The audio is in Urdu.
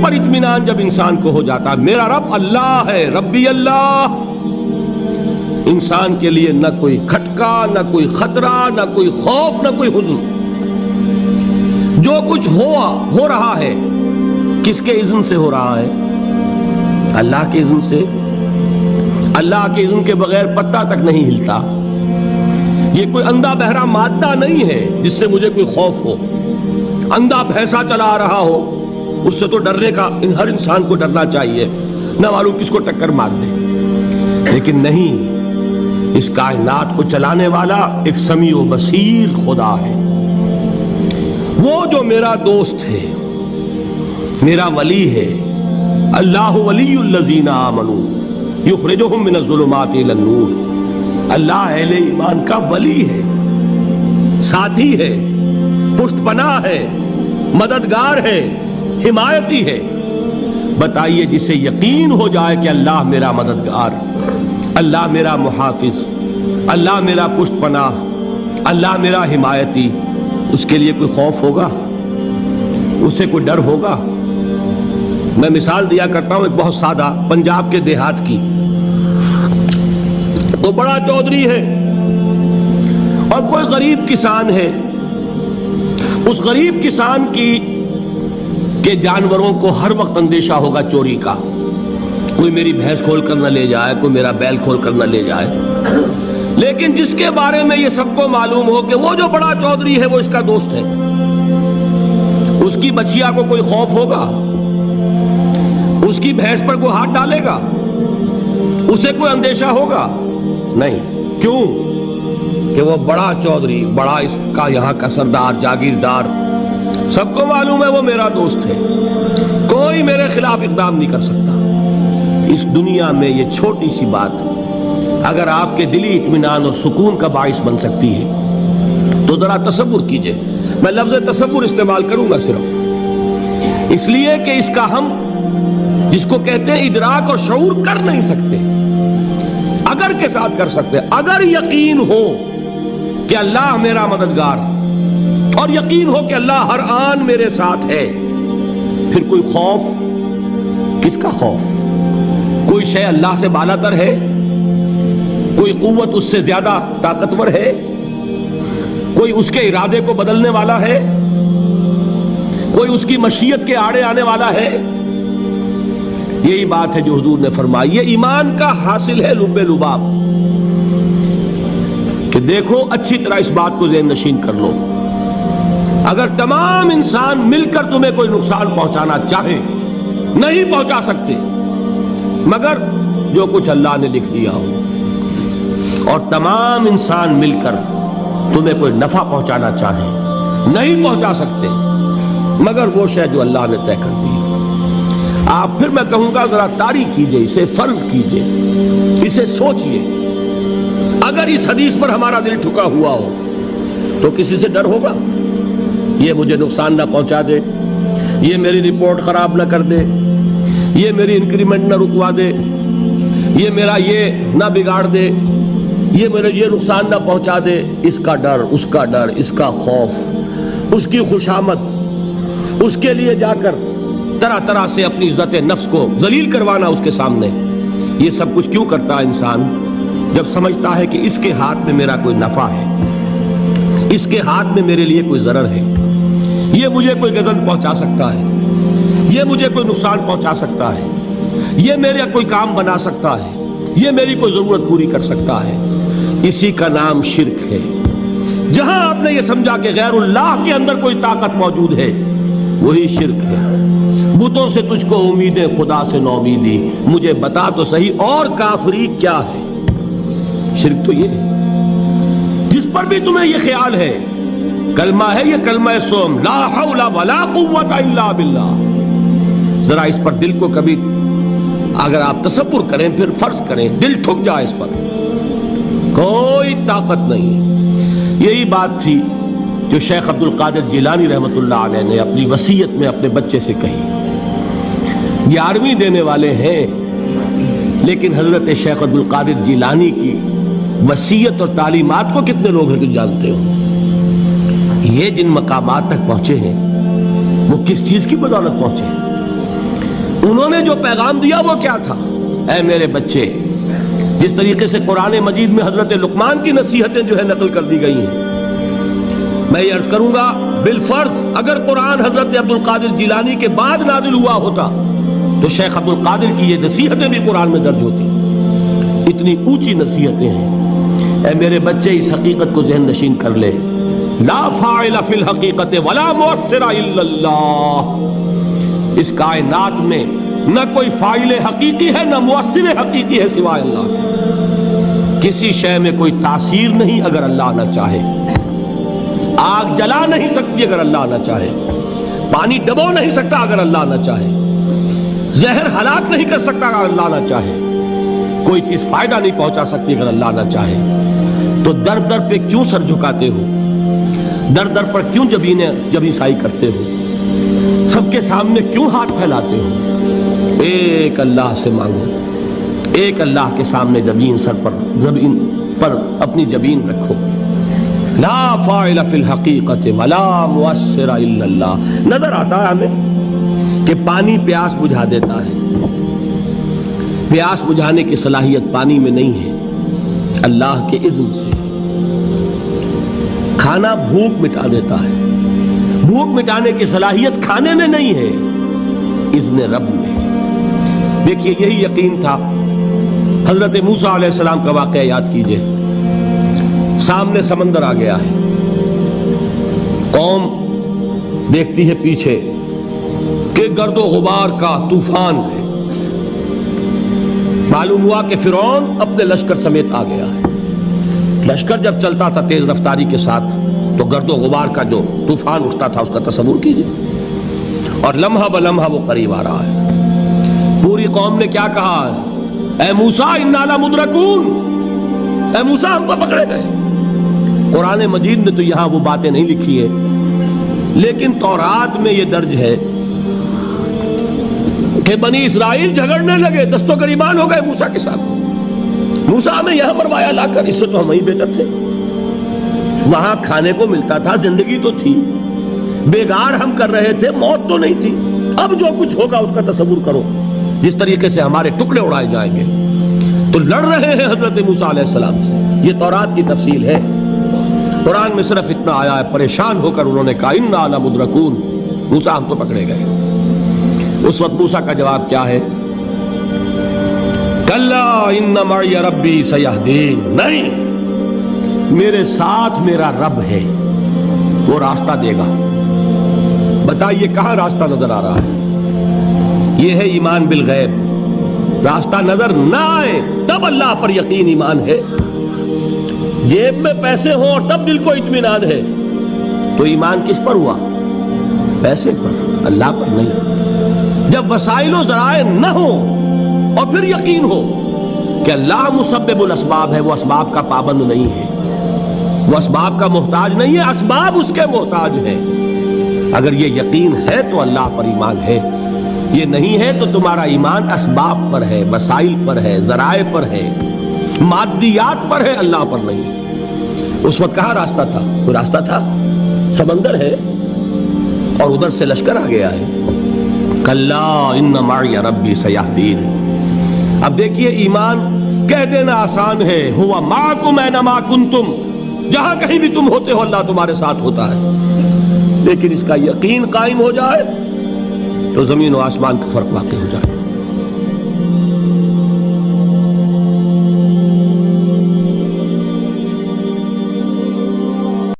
پر اطمینان جب انسان کو ہو جاتا ہے، میرا رب اللہ ہے، ربی اللہ، انسان کے لیے نہ کوئی کھٹکا، نہ کوئی خطرہ، نہ کوئی خوف، نہ کوئی حزن۔ جو کچھ ہو رہا ہے کس کے اذن سے ہو رہا ہے؟ اللہ کے اذن سے۔ اللہ کے اذن کے بغیر پتہ تک نہیں ہلتا۔ یہ کوئی اندھا بہرا مادہ نہیں ہے جس سے مجھے کوئی خوف ہو۔ اندھا بھینسا چلا آ رہا ہو اس سے تو ڈرنے کا ہر انسان کو ڈرنا چاہیے، نہ معلوم کس کو ٹکر مار دے۔ لیکن نہیں، اس کائنات کو چلانے والا ایک سمیع و بصیر خدا ہے، وہ جو میرا دوست ہے، میرا ولی ہے۔ اللہ ولی الذین آمنوا یخرجہم من الظلمات الی النور۔ اللہ اہل ایمان کا ولی ہے، ساتھی ہے، پشت پناہ ہے، مددگار ہے، حمایتی ہے۔ بتائیے جسے یقین ہو جائے کہ اللہ میرا مددگار، اللہ میرا محافظ، اللہ میرا پشت پناہ، اللہ میرا حمایتی، اس کے لیے کوئی خوف ہوگا؟ اس سے کوئی ڈر ہوگا؟ میں مثال دیا کرتا ہوں ایک بہت سادہ، پنجاب کے دیہات کی۔ تو بڑا چودھری ہے اور کوئی غریب کسان ہے۔ اس غریب کسان کے جانوروں کو ہر وقت اندیشہ ہوگا چوری کا، کوئی میری بھینس کھول کر نہ لے جائے، کوئی میرا بیل کھول کر نہ لے جائے۔ لیکن جس کے بارے میں یہ سب کو معلوم ہو کہ وہ جو بڑا چودھری ہے وہ اس کا دوست ہے، اس کی بچیا کو کوئی خوف ہوگا؟ اس کی بھینس پر کوئی ہاتھ ڈالے گا؟ اسے کوئی اندیشہ ہوگا؟ نہیں۔ کیوں؟ کہ وہ بڑا چودھری، بڑا اس کا یہاں کا سردار، جاگیردار، سب کو معلوم ہے وہ میرا دوست ہے، کوئی میرے خلاف اقدام نہیں کر سکتا۔ اس دنیا میں یہ چھوٹی سی بات اگر آپ کے دلی اطمینان اور سکون کا باعث بن سکتی ہے تو ذرا تصور کیجئے۔ میں لفظ تصور استعمال کروں گا صرف اس لیے کہ اس کا ہم جس کو کہتے ہیں ادراک اور شعور کر نہیں سکتے، اگر کے ساتھ کر سکتے۔ اگر یقین ہو کہ اللہ میرا مددگار اور یقین ہو کہ اللہ ہر آن میرے ساتھ ہے، پھر کوئی خوف، کس کا خوف؟ کوئی شے اللہ سے بالا تر ہے؟ کوئی قوت اس سے زیادہ طاقتور ہے؟ کوئی اس کے ارادے کو بدلنے والا ہے؟ کوئی اس کی مشیت کے آڑے آنے والا ہے؟ یہی بات ہے جو حضور نے فرمائی۔ یہ ایمان کا حاصل ہے لب لباب، کہ دیکھو اچھی طرح اس بات کو ذہن نشین کر لو، اگر تمام انسان مل کر تمہیں کوئی نقصان پہنچانا چاہے نہیں پہنچا سکتے، مگر جو کچھ اللہ نے لکھ دیا ہو، اور تمام انسان مل کر تمہیں کوئی نفع پہنچانا چاہے نہیں پہنچا سکتے، مگر وہ شے جو اللہ نے طے کر دی۔ آپ پھر میں کہوں گا ذرا طاری کیجئے، اسے فرض کیجئے، اسے سوچئے۔ اگر اس حدیث پر ہمارا دل ٹھکا ہوا ہو تو کسی سے ڈر ہوگا؟ یہ مجھے نقصان نہ پہنچا دے، یہ میری رپورٹ خراب نہ کر دے، یہ میری انکریمنٹ نہ رکوا دے، یہ میرا یہ نہ بگاڑ دے، یہ میرے یہ نقصان نہ پہنچا دے۔ اس کا ڈر، اس کا ڈر، اس کا خوف، اس کی خوشامد، اس کے لیے جا کر طرح طرح سے اپنی عزت نفس کو ذلیل کروانا اس کے سامنے، یہ سب کچھ کیوں کرتا ہے انسان؟ جب سمجھتا ہے کہ اس کے ہاتھ میں میرا کوئی نفع ہے، اس کے ہاتھ میں میرے لیے کوئی ضرر ہے، یہ مجھے کوئی غضب پہنچا سکتا ہے، یہ مجھے کوئی نقصان پہنچا سکتا ہے، یہ میرا کوئی کام بنا سکتا ہے، یہ میری کوئی ضرورت پوری کر سکتا ہے، اسی کا نام شرک ہے۔ جہاں آپ نے یہ سمجھا کہ غیر اللہ کے اندر کوئی طاقت موجود ہے، وہی شرک ہے۔ بتوں سے تجھ کو امیدیں، خدا سے نومیدی، مجھے بتا تو صحیح اور کافری کیا ہے؟ شرک تو یہ ہے جس پر بھی تمہیں یہ خیال ہے، کلمہ ہے یہ کلمہ سوم، لا حول ولا قوت الا باللہ، ذرا اس پر دل کو کبھی اگر آپ تصور کریں، پھر فرض کریں، دل ٹھک جائے اس پر، کوئی طاقت نہیں۔ یہی بات تھی جو شیخ عبد القادر جیلانی رحمۃ اللہ علیہ نے اپنی وصیت میں اپنے بچے سے کہی۔ 11ویں دینے والے ہیں، لیکن حضرت شیخ عبد القادر جیلانی کی وصیت اور تعلیمات کو کتنے لوگ ہیں کہ جانتے ہو؟ یہ جن مقامات تک پہنچے ہیں وہ کس چیز کی بدولت پہنچے ہیں؟ انہوں نے جو پیغام دیا وہ کیا تھا؟ اے میرے بچے، جس طریقے سے قرآن مجید میں حضرت لقمان کی نصیحتیں جو ہے نقل کر دی گئی ہیں، میں یہ عرض کروں گا بالفرض اگر قرآن حضرت عبد القادر جیلانی کے بعد نازل ہوا ہوتا تو شیخ عبد القادر کی یہ نصیحتیں بھی قرآن میں درج ہوتی. اتنی اونچی نصیحتیں ہیں. اے میرے بچے، اس حقیقت کو ذہن نشین کر لے، لا فاعل فی الحقیقت ولا مؤثر الا اللہ. اس کائنات میں نہ کوئی فاعل حقیقی ہے نہ مؤثر حقیقی ہے سوائے اللہ. کسی شے میں کوئی تاثیر نہیں اگر اللہ نہ چاہے. آگ جلا نہیں سکتی اگر اللہ نہ چاہے. پانی ڈبو نہیں سکتا اگر اللہ نہ چاہے. زہر ہلاک نہیں کر سکتا اگر اللہ نہ چاہے. کوئی چیز فائدہ نہیں پہنچا سکتی اگر اللہ نہ چاہے. تو در در پہ کیوں سر جھکاتے ہو؟ در در پر کیوں جبیں سائی کرتے ہو؟ سب کے سامنے کیوں ہاتھ پھیلاتے ہو؟ ایک اللہ سے مانگو. ایک اللہ کے سامنے زمین پر اپنی جبین رکھو. لا فاعل فی الحقیقت ولا مؤثر الا اللہ. نظر آتا ہے ہمیں کہ پانی پیاس بجھا دیتا ہے. پیاس بجھانے کی صلاحیت پانی میں نہیں ہے، اللہ کے اذن سے. کھانا بھوک مٹا دیتا ہے. بھوک مٹانے کی صلاحیت کھانے میں نہیں ہے، اذن رب میں. دیکھیے یہی یقین تھا. حضرت موسیٰ علیہ السلام کا واقعہ یاد کیجئے. سامنے سمندر آ گیا ہے. قوم دیکھتی ہے پیچھے کہ گرد و غبار کا طوفان ہے. معلوم ہوا کہ فرعون اپنے لشکر سمیت آ گیا ہے. لشکر جب چلتا تھا تیز رفتاری کے ساتھ تو گرد و غبار کا جو طوفان اٹھتا تھا اس کا تصور کیجئے. اور لمحہ بلمحہ وہ قریب آ رہا ہے. پوری قوم نے کیا کہا ہے؟ اے موسیٰ انا لمدرکون. اے موسیٰ ہم کو پکڑے گئے. قرآن مجید نے تو یہاں وہ باتیں نہیں لکھی ہے، لیکن تورات میں یہ درج ہے کہ بنی اسرائیل جھگڑنے لگے، دست و گریبان ہو گئے موسیٰ کے ساتھ. موسیٰ ہمیں یہاں مروایا لا کر، اس سے تو ہم ہی بہتر تھے. وہاں کھانے کو ملتا تھا، زندگی تو تھی. بیگار ہم کر رہے تھے، موت تو نہیں تھی. اب جو کچھ ہوگا اس کا تصور کرو، جس طریقے سے ہمارے ٹکڑے اڑائے جائیں گے. تو لڑ رہے ہیں حضرت موسیٰ علیہ السلام سے. یہ تورات کی تفصیل ہے. قرآن میں صرف اتنا آیا ہے، پریشان ہو کر انہوں نے کہا انا لمدرکون. موسیٰ ہم تو پکڑے گئے. اس وقت موسیٰ کا جواب کیا ہے؟ کلا ان معی ربی سیہدین. نہیں، میرے ساتھ میرا رب ہے، وہ راستہ دے گا. بتائیے کہاں راستہ نظر آ رہا ہے؟ یہ ہے ایمان بالغیب. راستہ نظر نہ آئے تب اللہ پر یقین ایمان ہے. جیب میں پیسے ہوں اور تب دل کو اطمینان ہے تو ایمان کس پر ہوا؟ پیسے پر، اللہ پر نہیں. جب وسائل و ذرائع نہ ہوں اور پھر یقین ہو کہ اللہ مسبب الاسباب ہے، وہ اسباب کا پابند نہیں ہے، وہ اسباب کا محتاج نہیں ہے، اسباب اس کے محتاج ہیں. اگر یہ یقین ہے تو اللہ پر ایمان ہے. یہ نہیں ہے تو تمہارا ایمان اسباب پر ہے، وسائل پر ہے، ذرائع پر ہے، مادیات پر ہے، اللہ پر نہیں. اس وقت کہاں راستہ تھا؟ کوئی راستہ تھا؟ سمندر ہے اور ادھر سے لشکر آ گیا ہے. کلا ان معی ربی سیہدین. اب دیکھیے ایمان کہہ دینا آسان ہے، ہوا معکم اینما کنتم. جہاں کہیں بھی تم ہوتے ہو اللہ تمہارے ساتھ ہوتا ہے. لیکن اس کا یقین قائم ہو جائے تو زمین و آسمان کا فرق واقع ہو جائے.